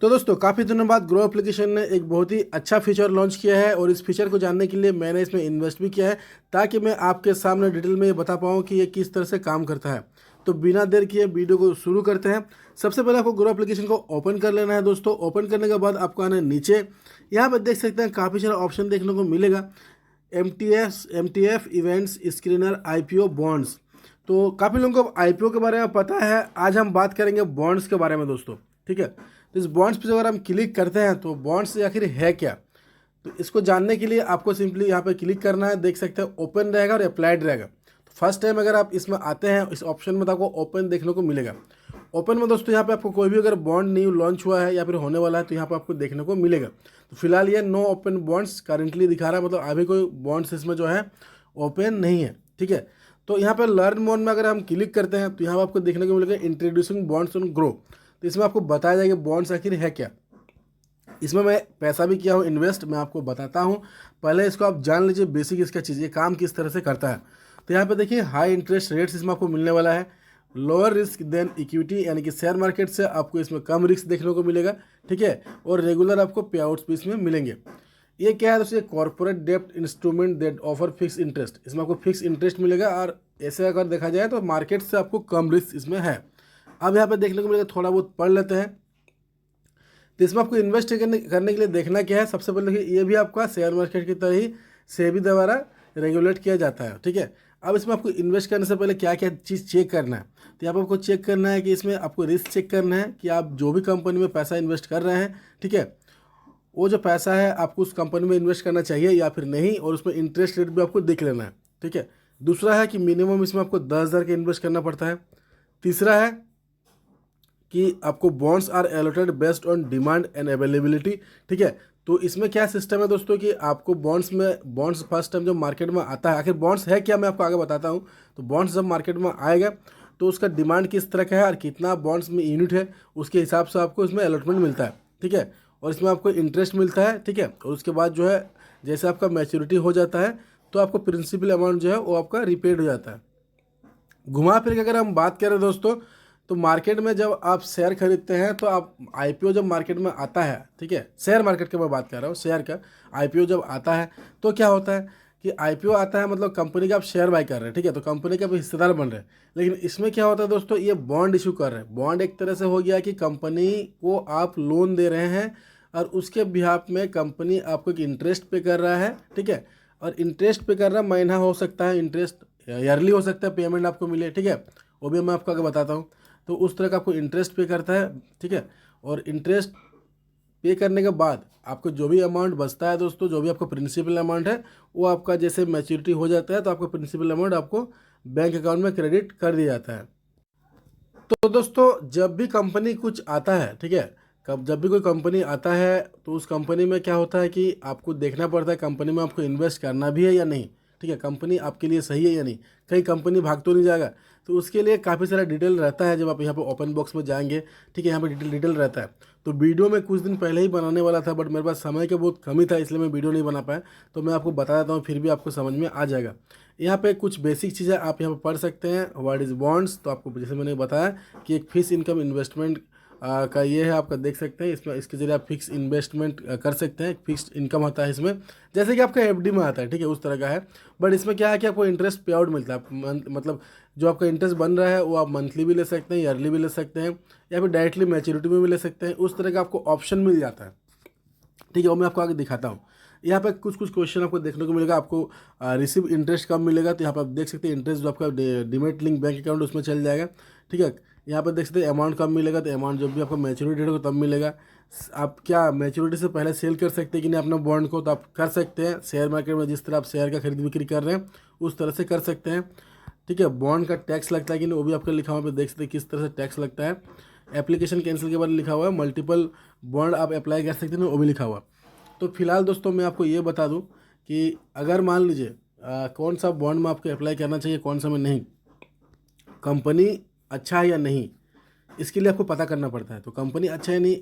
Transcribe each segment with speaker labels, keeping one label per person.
Speaker 1: तो दोस्तों काफ़ी दिनों बाद ग्रो एप्लीकेशन ने एक बहुत ही अच्छा फीचर लॉन्च किया है और इस फीचर को जानने के लिए मैंने इसमें इन्वेस्ट भी किया है ताकि मैं आपके सामने डिटेल में ये बता पाऊँ कि ये किस तरह से काम करता है। तो बिना देर किए वीडियो को शुरू करते हैं। सबसे पहले आपको ग्रो एप्लीकेशन को ओपन कर लेना है दोस्तों। ओपन करने के बाद आपको आना है नीचे, यहाँ पर देख सकते हैं काफ़ी सारा ऑप्शन देखने को मिलेगा। M T F events, screener, IPO, bonds. तो काफ़ी लोगों को IPO के बारे में पता है, आज हम बात करेंगे बॉन्ड्स के बारे में दोस्तों। ठीक है, तो इस बॉन्ड्स पे अगर हम क्लिक करते हैं तो बॉन्ड्स आखिर है क्या, तो इसको जानने के लिए आपको सिंपली यहाँ पे क्लिक करना है। देख सकते हैं ओपन रहेगा और अप्लाइड रहेगा। तो फर्स्ट टाइम अगर आप इसमें आते हैं इस ऑप्शन में तो आपको ओपन देखने को मिलेगा। ओपन में दोस्तों यहाँ पे आपको कोई भी अगर बॉन्ड न्यू लॉन्च हुआ है या फिर होने वाला है तो यहाँ पे आपको देखने को मिलेगा। तो फिलहाल ये नो ओपन बॉन्ड्स करेंटली दिखा रहा है, मतलब अभी कोई बॉन्ड्स इसमें जो है ओपन नहीं है। ठीक है, तो यहाँ पे लर्न मोड में अगर हम क्लिक करते हैं तो यहाँ पे आपको देखने को मिलेगा इंट्रोड्यूसिंग बॉन्ड्स ऑन ग्रो। तो इसमें आपको बताया जाएगा बॉन्ड्स आखिर है क्या। इसमें मैं पैसा भी किया हूँ इन्वेस्ट, मैं आपको बताता हूँ। पहले इसको आप जान लीजिए बेसिक इसका चीज़, ये काम किस तरह से करता है। तो यहाँ पे देखिए हाई इंटरेस्ट रेट्स इसमें आपको मिलने वाला है। लोअर रिस्क देन इक्विटी, यानी कि शेयर मार्केट से आपको इसमें कम रिस्क देखने को मिलेगा। ठीक है, और रेगुलर आपको पे आउट्स भी इसमें मिलेंगे। ये क्या है दोस्तों, कॉर्पोरेट डेप्ट instrument that offer fix interest. इसमें आपको फिक्स इंटरेस्ट मिलेगा और ऐसे अगर देखा जाए तो मार्केट से आपको कम रिस्क इसमें है। अब यहाँ पे देखने को मिलेगा, थोड़ा बहुत पढ़ लेते हैं। तो इसमें आपको इन्वेस्ट करने के लिए देखना क्या है, सबसे पहले देखिए ये भी आपका शेयर मार्केट की तरह ही सेबी द्वारा रेगुलेट किया जाता है। ठीक है, अब इसमें आपको इन्वेस्ट करने से पहले क्या क्या चीज़ चेक करना है, तो यहाँ पर आपको चेक करना है कि इसमें आपको रिस्क चेक करना है कि आप जो भी कंपनी में पैसा इन्वेस्ट कर रहे हैं, ठीक है, वो जो पैसा है आपको उस कंपनी में इन्वेस्ट करना चाहिए या फिर नहीं, और उसमें इंटरेस्ट रेट भी आपको देख लेना है। ठीक है, दूसरा है कि मिनिमम इसमें आपको 10,000 का इन्वेस्ट करना पड़ता है। तीसरा है कि आपको bonds are allotted based on demand and availability. ठीक है, तो इसमें क्या सिस्टम है दोस्तों कि आपको बॉन्ड्स फर्स्ट टाइम जब मार्केट में आता है, आखिर बॉन्ड्स है क्या मैं आपको आगे बताता हूँ। तो बॉन्ड्स जब मार्केट में आएगा तो उसका डिमांड किस तरह का है और कितना बॉन्ड्स में यूनिट है, उसके हिसाब से आपको इसमें अलॉटमेंट मिलता है। ठीक है, और इसमें आपको इंटरेस्ट मिलता है। ठीक है, और उसके बाद जो है जैसे आपका मैच्योरिटी हो जाता है तो आपको प्रिंसिपल अमाउंट जो है वो आपका रिपेड हो जाता है। घुमा फिर के अगर हम बात करें दोस्तों, तो मार्केट में जब आप शेयर खरीदते हैं तो आप IPO जब मार्केट में आता है, ठीक है, शेयर मार्केट की मैं बात कर रहा हूँ, शेयर का IPO जब आता है तो क्या होता है कि IPO आता है मतलब कंपनी का आप शेयर बाय कर रहे हैं। ठीक है, तो कंपनी के आप हिस्सेदार बन रहे हैं। लेकिन इसमें क्या होता है दोस्तों, ये बॉन्ड इशू कर रहे हैं। बॉन्ड एक तरह से हो गया कि कंपनी को आप लोन दे रहे हैं और उसके बिहाफ में कंपनी आपको एक इंटरेस्ट पे कर रहा है। ठीक है, और इंटरेस्ट पे कर रहा महीना हो सकता है, इंटरेस्ट ईयरली हो सकता है, पेमेंट आपको मिले। ठीक है, वो भी मैं आपको आगे बताता हूँ। तो उस तरह का आपको इंटरेस्ट पे करता है। ठीक है, और इंटरेस्ट पे करने के बाद आपको जो भी अमाउंट बचता है दोस्तों, जो भी आपका प्रिंसिपल अमाउंट है वो आपका जैसे मैच्योरिटी हो जाता है तो आपका प्रिंसिपल अमाउंट आपको बैंक अकाउंट में क्रेडिट कर दिया जाता है। तो दोस्तों जब भी कंपनी कुछ आता है, ठीक है, कब जब भी कोई कंपनी आता है तो उस कंपनी में क्या होता है कि आपको देखना पड़ता है कंपनी में आपको इन्वेस्ट करना भी है या नहीं। ठीक है, कंपनी आपके लिए सही है या नहीं, कहीं कंपनी भाग तो नहीं जाएगा। तो उसके लिए काफ़ी सारा डिटेल रहता है। जब आप यहाँ पे ओपन बॉक्स में जाएंगे, ठीक है, यहाँ पे डिटेल रहता है। तो वीडियो में कुछ दिन पहले ही बनाने वाला था बट मेरे पास समय की बहुत कमी था, इसलिए मैं वीडियो नहीं बना पाया। तो मैं आपको बता देता हूँ, फिर भी आपको समझ में आ जाएगा। यहाँ पे कुछ बेसिक चीज़ें आप यहाँ पे पढ़ सकते हैं। व्हाट इज़ बॉन्ड्स, तो आपको जैसे मैंने बताया कि एक फिक्स इनकम इन्वेस्टमेंट का ये है, आपका देख सकते हैं। इसमें इसके जरिए आप फिक्स इन्वेस्टमेंट कर सकते हैं। फिक्स इनकम आता है इसमें, जैसे कि आपका FD में आता है। ठीक है, उस तरह का है। बट इसमें क्या है कि आपको इंटरेस्ट पे आउट मिलता है। मतलब जो आपका इंटरेस्ट बन रहा है वो आप मंथली भी ले सकते हैं, ईयरली भी ले सकते हैं, या फिर डायरेक्टली मैच्योरिटी में भी ले सकते हैं। उस तरह का आपको ऑप्शन मिल जाता है। ठीक है, वो मैं आपको आगे दिखाता हूँ। यहाँ पे कुछ कुछ क्वेश्चन आपको देखने को मिलेगा। आपको रिसीव इंटरेस्ट कब मिलेगा, तो यहाँ पे आप देख सकते हैं इंटरेस्ट जो आपका डीमेट लिंक बैंक अकाउंट उसमें चल जाएगा। ठीक है, यहाँ पे देख सकते हैं अमाउंट कब मिलेगा, तो अमाउंट जब भी आपका मैच्योरिटी डेट होगा तब मिलेगा। आप क्या मैच्योरिटी से पहले सेल कर सकते हैं कि नहीं अपना बॉन्ड को, तो आप कर सकते हैं। शेयर मार्केट में जिस तरह आप शेयर का खरीद बिक्री कर रहे हैं उस तरह से कर सकते हैं। ठीक है, बॉन्ड का टैक्स लगता है कि नहीं वो भी आपका लिखा हुआ है, देख सकते हैं किस तरह से टैक्स लगता है। एप्लीकेशन कैंसिल के बाद लिखा हुआ है, मल्टीपल बॉन्ड आप अप्लाई कर सकते हैं वो भी लिखा हुआ। तो फिलहाल दोस्तों मैं आपको ये बता दूं कि अगर मान लीजिए कौन सा बॉन्ड में आपको अप्लाई करना चाहिए, कौन सा में नहीं, कंपनी अच्छा है या नहीं, इसके लिए आपको पता करना पड़ता है। तो कंपनी अच्छा है नहीं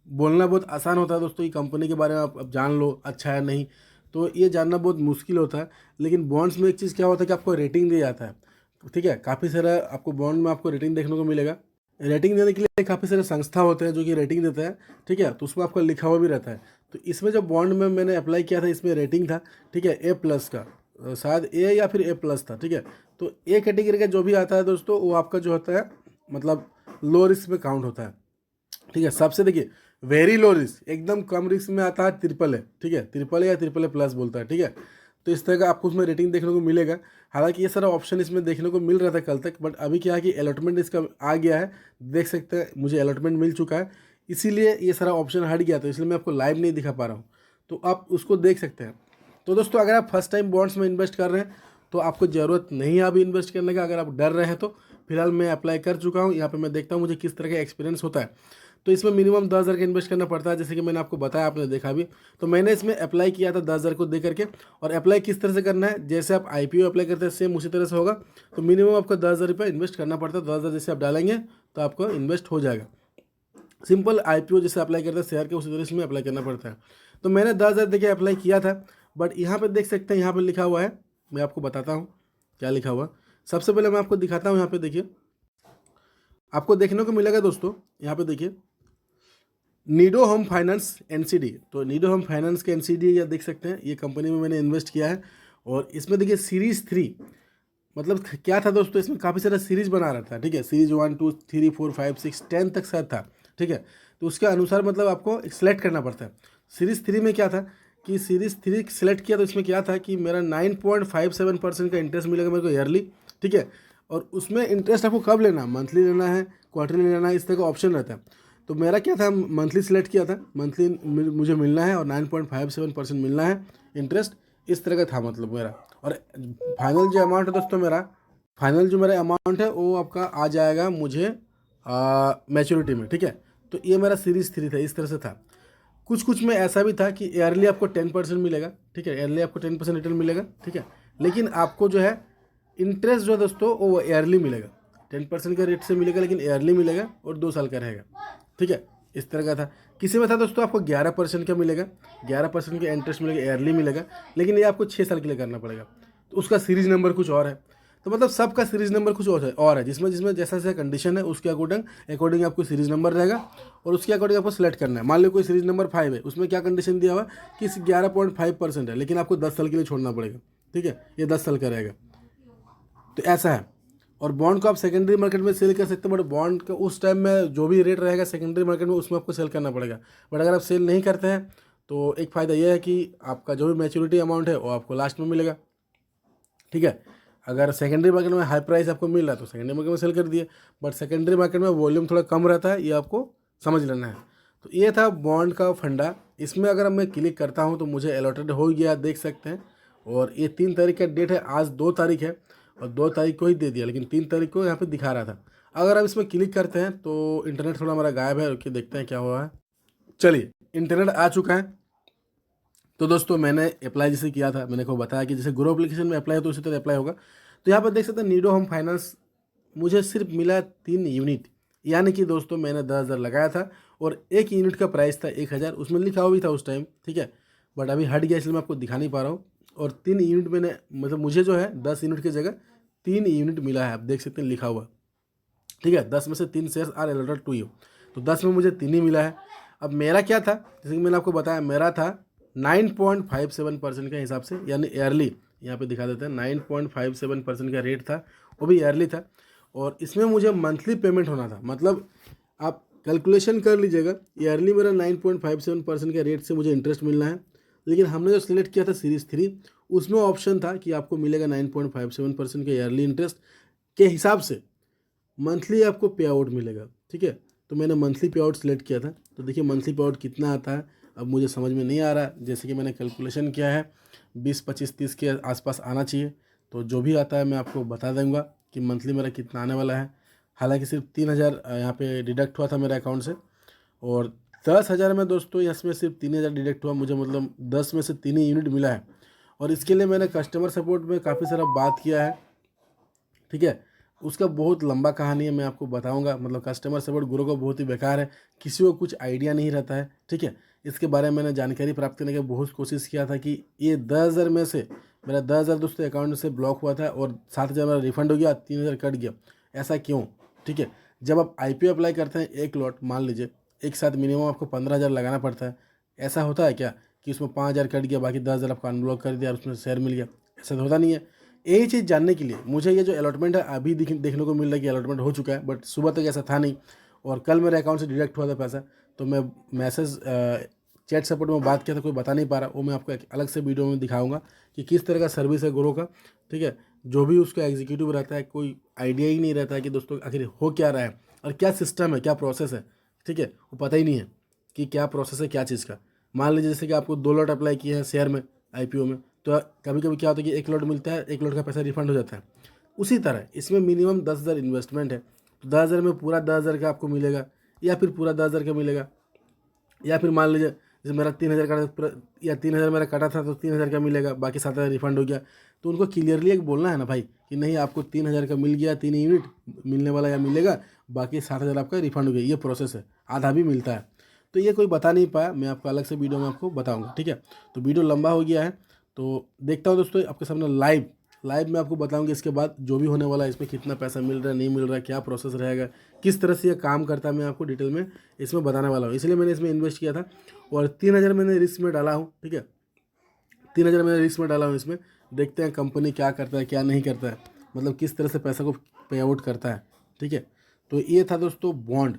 Speaker 1: बोलना बहुत आसान होता है दोस्तों, ये कंपनी के बारे में आप जान लो अच्छा है नहीं, तो ये जानना बहुत मुश्किल होता है। लेकिन बॉन्ड्स में एक चीज़ क्या होता है कि आपको रेटिंग दिया जाता है। ठीक है, काफ़ी सारा आपको बॉन्ड में आपको रेटिंग देखने को मिलेगा। रेटिंग देने के लिए काफ़ी सारे संस्था होते हैं जो कि रेटिंग देते हैं, ठीक है, तो उसमें आपका लिखा हुआ भी रहता है। तो इसमें जो बॉन्ड में मैंने अप्लाई किया था इसमें रेटिंग था, ठीक है, ए प्लस का, शायद ए या फिर ए प्लस था, ठीक है। तो ए कैटेगरी का जो भी आता है दोस्तों वो आपका जो होता है मतलब लो रिस्क में काउंट होता है, ठीक है। सबसे देखिए वेरी लो रिस्क एकदम कम रिस्क में आता है ट्रिपल ए, ठीक है, ट्रिपल ए या ट्रिपल ए प्लस बोलता है, ठीक है। तो इस तरह का आपको उसमें रेटिंग देखने को मिलेगा। हालांकि ये सारा ऑप्शन इसमें देखने को मिल रहा था कल तक, बट अभी क्या है कि अलॉटमेंट इसका आ गया है, देख सकते हैं मुझे अलॉटमेंट मिल चुका है, इसीलिए ये सारा ऑप्शन हट गया, तो इसलिए मैं आपको लाइव नहीं दिखा पा रहा हूँ, तो आप उसको देख सकते हैं। तो दोस्तों अगर आप फर्स्ट टाइम बॉन्ड्स में इन्वेस्ट कर रहे हैं तो आपको ज़रूरत नहीं है अभी इन्वेस्ट करने का। अगर आप डर रहे हैं तो फिलहाल मैं अप्लाई कर चुका हूँ, यहाँ पे मैं देखता हूँ मुझे किस तरह का एक्सपीरियंस होता है। तो इसमें मिनिमम 10,000 का इन्वेस्ट करना पड़ता है, जैसे कि मैंने आपको बताया, आपने देखा भी। तो मैंने इसमें अप्लाई किया था 10,000 को दे करके। और अप्लाई किस तरह से करना है, जैसे आप IPO अप्लाई करते हैं सेम उसी तरह से होगा। तो मिनिमम आपको 10,000 रुपये इन्वेस्ट करना पड़ता है। 10,000 जैसे आप डालेंगे तो आपको इन्वेस्ट हो जाएगा। सिंपल IPO जैसे अप्लाई करते हैं शेयर के, उसी तरह इसमें अप्लाई करना पड़ता है। तो मैंने 10,000 देके अप्लाई किया था, बट यहाँ पे देख सकते हैं, यहाँ पे लिखा हुआ है, मैं आपको बताता हूँ क्या लिखा हुआ। सबसे पहले मैं आपको दिखाता हूँ, यहाँ पे देखिए, आपको देखने को मिलेगा दोस्तों, यहाँ पे देखिए नीडो होम फाइनेंस NCD। तो नीडो होम फाइनेंस के NCD या देख सकते हैं, ये कंपनी में मैंने इन्वेस्ट किया है। और इसमें देखिए सीरीज़ 3, मतलब क्या था दोस्तों, इसमें काफ़ी सारा सीरीज़ बना रहा था, ठीक है, सीरीज 1 2 3 4 5 6 10 तक शायद था, ठीक है। तो उसके अनुसार मतलब आपको सेलेक्ट करना पड़ता है। सीरीज़ 3 में क्या था कि सीरीज़ 3 सेलेक्ट किया तो इसमें क्या था कि मेरा 9.57% का इंटरेस्ट मिलेगा मेरे को ईयरली, ठीक है। और उसमें इंटरेस्ट आपको कब लेना, मंथली लेना है, क्वार्टरली लेना है, इस तरह का ऑप्शन रहता है। तो मेरा क्या था, मंथली सेलेक्ट किया था, मंथली मुझे मिलना है और 9.57% मिलना है इंटरेस्ट, इस तरह का था मतलब मेरा। और फाइनल जो अमाउंट है दोस्तों मेरा, फाइनल जो मेरा अमाउंट है वो आपका आ जाएगा मुझे मैच्योरिटी में, ठीक है। तो ये मेरा सीरीज़ 3 था, इस तरह से था। कुछ कुछ में ऐसा भी था कि ईयरली आपको 10% मिलेगा, ठीक है, ईयरली आपको 10% रिटर्न मिलेगा, ठीक है। लेकिन आपको जो है इंटरेस्ट जो है दोस्तों वो ईयरली मिलेगा, 10% का रेट से मिलेगा, लेकिन ईयरली मिलेगा और 2 साल का रहेगा, ठीक है। इस तरह का था। किसी में था दोस्तों आपको 11% का मिलेगा, 11% का इंटरेस्ट मिलेगा, ईयरली मिलेगा, लेकिन ये आपको 6 साल के लिए करना पड़ेगा। तो उसका सीरीज नंबर कुछ और है। तो मतलब सबका सीरीज नंबर कुछ और है, जिसमें जिसमें जैसा जैसा कंडीशन है उसके अकॉर्डिंग आपको सीरीज नंबर रहेगा और उसके अकॉर्डिंग आपको सेलेक्ट करना है। मान लो कोई सीरीज नंबर 5 है, उसमें क्या कंडीशन दिया हुआ है कि 11.5% है, लेकिन आपको 10 साल के लिए छोड़ना पड़ेगा, ठीक है, ये 10 साल का रहेगा। तो ऐसा है। और बॉन्ड को आप सेकेंडरी मार्केट में सेल कर सकते हैं, बट बॉन्ड का उस टाइम में जो भी रेट रहेगा सेकेंडरी मार्केट में उसमें आपको सेल करना पड़ेगा। बट अगर आप सेल नहीं करते हैं तो एक फ़ायदा यह है कि आपका जो भी मैच्योरिटी अमाउंट है वो आपको लास्ट में मिलेगा, ठीक है। अगर सेकेंडरी मार्केट में हाई प्राइस आपको मिल रहा है तो सेकेंडरी मार्केट में सेल कर दिए, बट सेकेंडरी मार्केट में वॉल्यूम थोड़ा कम रहता है, ये आपको समझ लेना है। तो ये था बॉन्ड का फंडा। इसमें अगर मैं क्लिक करता हूँ तो मुझे अलॉटेड हो गया, देख सकते हैं। और ये 3 तारीख का डेट है, आज 2 तारीख है और 2 तारीख को ही दे दिया, लेकिन 3 तारीख को यहाँ पे दिखा रहा था। अगर आप इसमें क्लिक करते हैं तो इंटरनेट थोड़ा हमारा गायब है, रुकिए देखते हैं क्या हुआ है। चलिए इंटरनेट आ चुका है। तो दोस्तों मैंने अप्लाई जैसे किया था, मैंने को बताया कि जैसे ग्रो एप्लीकेशन में अप्लाई हो तो उसी तरह अप्लाई होगा। तो यहाँ पर देख सकते हैं नीडो होम फाइनेंस मुझे सिर्फ मिला 3 यूनिट, यानी कि दोस्तों मैंने 10,000 लगाया था और एक यूनिट का प्राइस था 1,000, उसमें लिखा हुआ भी था उस टाइम, ठीक है। बट अभी हट गया इसलिए मैं आपको दिखा नहीं पा रहा हूँ। और 3 यूनिट मैंने मतलब मुझे जो है 10 यूनिट की जगह 3 यूनिट मिला है, आप देख सकते हैं लिखा हुआ, ठीक है। 10 में से 3 shares are allotted to you, तो 10 में मुझे 3 ही मिला है। अब मेरा क्या था, जैसे कि मैंने आपको बताया, मेरा था 9.57% के हिसाब से, यानी ईयरली, यहाँ पे दिखा देते हैं 9.57% का रेट था, वो भी ईयरली था। और इसमें मुझे मंथली पेमेंट होना था, मतलब आप कैलकुलेशन कर लीजिएगा, ईयरली मेरा 9.57% के रेट से मुझे इंटरेस्ट मिलना है। लेकिन हमने जो सिलेक्ट किया था सीरीज़ 3, उसमें ऑप्शन था कि आपको मिलेगा 9.57% के ईयरली इंटरेस्ट के हिसाब से मंथली आपको पे आउट मिलेगा, ठीक है। तो मैंने मंथली पे आउट सेलेक्ट किया था। तो देखिए मंथली पे आउट कितना आता है अब मुझे समझ में नहीं आ रहा, जैसे कि मैंने कैलकुलेशन किया है 20 25 30 के आसपास आना चाहिए। तो जो भी आता है मैं आपको बता दूंगा कि मंथली मेरा कितना आने वाला है। हालांकि सिर्फ 3,000 यहाँ पे डिडक्ट हुआ था मेरे अकाउंट से, और 10,000 में दोस्तों इसमें सिर्फ 3,000 डिडक्ट हुआ मुझे, मतलब 10 में से 3 ही यूनिट मिला है। और इसके लिए मैंने कस्टमर सपोर्ट में काफ़ी सारा बात किया है, ठीक है। उसका बहुत लंबा कहानी है, मैं आपको बताऊंगा। मतलब कस्टमर सपोर्ट गुरु को बहुत ही बेकार है, किसी को कुछ आइडिया नहीं रहता है, ठीक है। इसके बारे में मैंने जानकारी प्राप्त करने की बहुत कोशिश किया था कि ये 10,000 में से मेरा 10,000 दोस्तों अकाउंट से ब्लॉक हुआ था और 7,000 मेरा रिफंड हो गया, 3,000 कट गया, ऐसा क्यों, ठीक है। जब आप IPO अप्लाई करते हैं एक लॉट मान लीजिए, एक साथ मिनिमम आपको 15,000 लगाना पड़ता है। ऐसा होता है क्या कि उसमें 5,000 कट गया, बाकी 10,000 आपको अनब्लॉक कर दिया और उसमें शेयर मिल गया? ऐसा तो होता नहीं है। यही चीज़ जानने के लिए मुझे ये जो अलॉटमेंट है अभी देखने को मिल रहा है कि अलॉटमेंट हो चुका है, बट सुबह तक ऐसा था नहीं और कल मेरे अकाउंट से डिडक्ट हुआ था पैसा। तो मैं मैसेज चैट सपोर्ट में बात किया था, कोई बता नहीं पा रहा। वो मैं आपको एक अलग से वीडियो में दिखाऊंगा कि किस तरह का सर्विस है ग्रो का, ठीक है। जो भी उसका एग्जीक्यूटिव रहता है कोई आइडिया ही नहीं रहता है कि दोस्तों आखिर हो क्या रहा है और क्या सिस्टम है, क्या प्रोसेस है, ठीक है। वो पता ही नहीं है कि क्या प्रोसेस है क्या चीज़ का। मान लीजिए जैसे कि आपको 2 लॉट अप्लाई किए हैं शेयर में IPO में, तो कभी कभी क्या होता है कि 1 लॉट मिलता है, 1 लॉट का पैसा रिफंड हो जाता है। उसी तरह इसमें मिनिमम 10,000 इन्वेस्टमेंट है, तो 10,000 में पूरा 10,000 का आपको मिलेगा या फिर पूरा 10,000 का मिलेगा, या फिर मान लीजिए जैसे मेरा 3,000 का या 3,000 मेरा कटा था तो 3,000 का मिलेगा, बाकी 7,000 रिफंड हो गया। तो उनको क्लियरली एक बोलना है ना भाई कि नहीं आपको 3,000 का मिल गया, 3 यूनिट मिलने वाला या मिलेगा, बाकी 7,000 आपका रिफंड हो गया। ये प्रोसेस है, आधा भी मिलता है। तो ये कोई बता नहीं पाया, मैं आपको अलग से वीडियो में आपको बताऊँगा, ठीक है। तो वीडियो लंबा हो गया है, तो देखता हूँ दोस्तों आपके सामने लाइव में आपको बताऊंगा इसके बाद जो भी होने वाला है, इसमें कितना पैसा मिल रहा है नहीं मिल रहा है, क्या प्रोसेस रहेगा, किस तरह से ये काम करता है, मैं आपको डिटेल में इसमें बताने वाला हूँ। इसलिए मैंने इसमें इन्वेस्ट किया था और 3,000 मैंने रिस्क में डाला हूँ, ठीक है। 3,000 मैंने रिस्क में डाला हूँ इसमें। देखते हैं कंपनी क्या करता है क्या नहीं करता है, मतलब किस तरह से पैसा को पे आउट करता है, ठीक है। तो ये था दोस्तों बॉन्ड।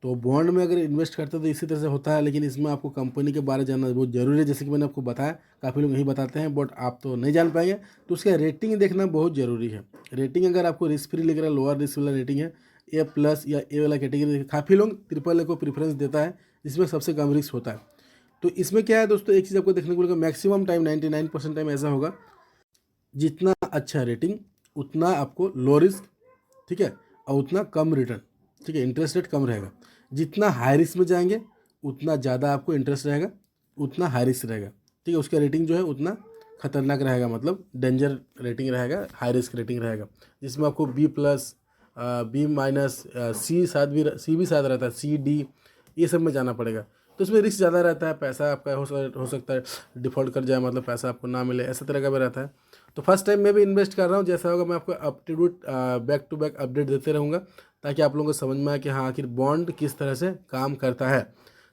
Speaker 1: तो बॉन्ड में अगर इन्वेस्ट करते हो तो इसी तरह से होता है, लेकिन इसमें आपको कंपनी के बारे में जानना बहुत ज़रूरी है। जैसे कि मैंने आपको बताया, काफ़ी लोग नहीं बताते हैं, बट आप तो नहीं जान पाएंगे। तो उसका रेटिंग देखना बहुत ज़रूरी है। रेटिंग अगर आपको रिस्क फ्री लग रहा है, लोअर रिस्क वाला रेटिंग है, A+ या A वाला कैटेगरी, काफ़ी लोग AAA को प्रेफरेंस देता है जिसमें सबसे कम रिस्क होता है। तो इसमें क्या है दोस्तों, एक चीज़ आपको देखने को मिलेगा, मैक्सिमम टाइम 99% टाइम ऐसा होगा, जितना अच्छा रेटिंग उतना आपको लो रिस्क, ठीक है, और उतना कम रिटर्न, ठीक है, इंटरेस्ट रेट कम रहेगा। जितना हाई रिस्क में जाएंगे उतना ज़्यादा आपको इंटरेस्ट रहेगा, उतना हाई रिस्क रहेगा, ठीक है। उसका रेटिंग जो है उतना खतरनाक रहेगा, मतलब डेंजर रेटिंग रहेगा, हाई रिस्क रेटिंग रहेगा, जिसमें आपको B+, B-, सी भी शायद रहता है, C, D, ये सब में जाना पड़ेगा। तो इसमें रिस्क ज़्यादा रहता है, पैसा आपका हो सकता है डिफ़ॉल्ट कर जाए, मतलब पैसा आपको ना मिले, ऐसा तरह का भी रहता है। तो फर्स्ट टाइम मैं भी इन्वेस्ट कर रहा हूँ, जैसा होगा मैं आपको up to date back to back update देते रहूँगा, ताकि आप लोगों को समझ में आए कि हाँ आखिर बॉन्ड किस तरह से काम करता है।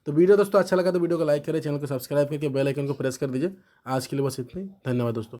Speaker 1: तो वीडियो दोस्तों अच्छा लगा तो वीडियो को लाइक करें, चैनल को सब्सक्राइब करके बेल आइकन को प्रेस कर दीजिए। आज के लिए बस इतना ही, धन्यवाद दोस्तों।